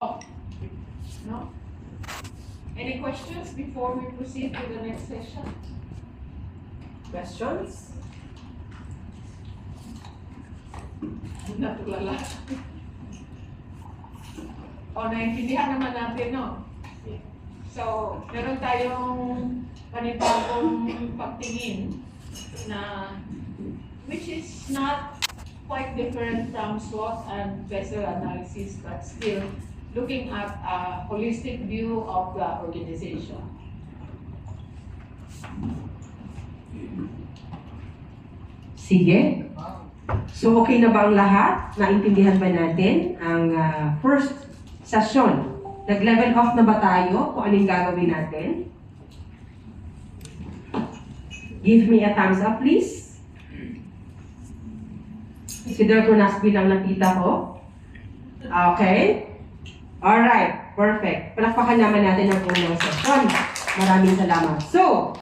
No? Any questions before we proceed to the next session? Questions? Natulala. O, naintindihan naman natin, no? So, meron tayong panibagong pagtingin na which is not quite different from SWOT and vessel analysis, but still looking at a holistic view of the organization. Sige. So okay na ba ang lahat? Naintindihan ba natin ang first session? Nag-level off na ba tayo kung anong gagawin natin? Give me a thumbs up, please. Consider ko nas bilang nakita ko. Okay? Alright, perfect. Palakpakan naman natin ang unang session. Maraming salamat. So,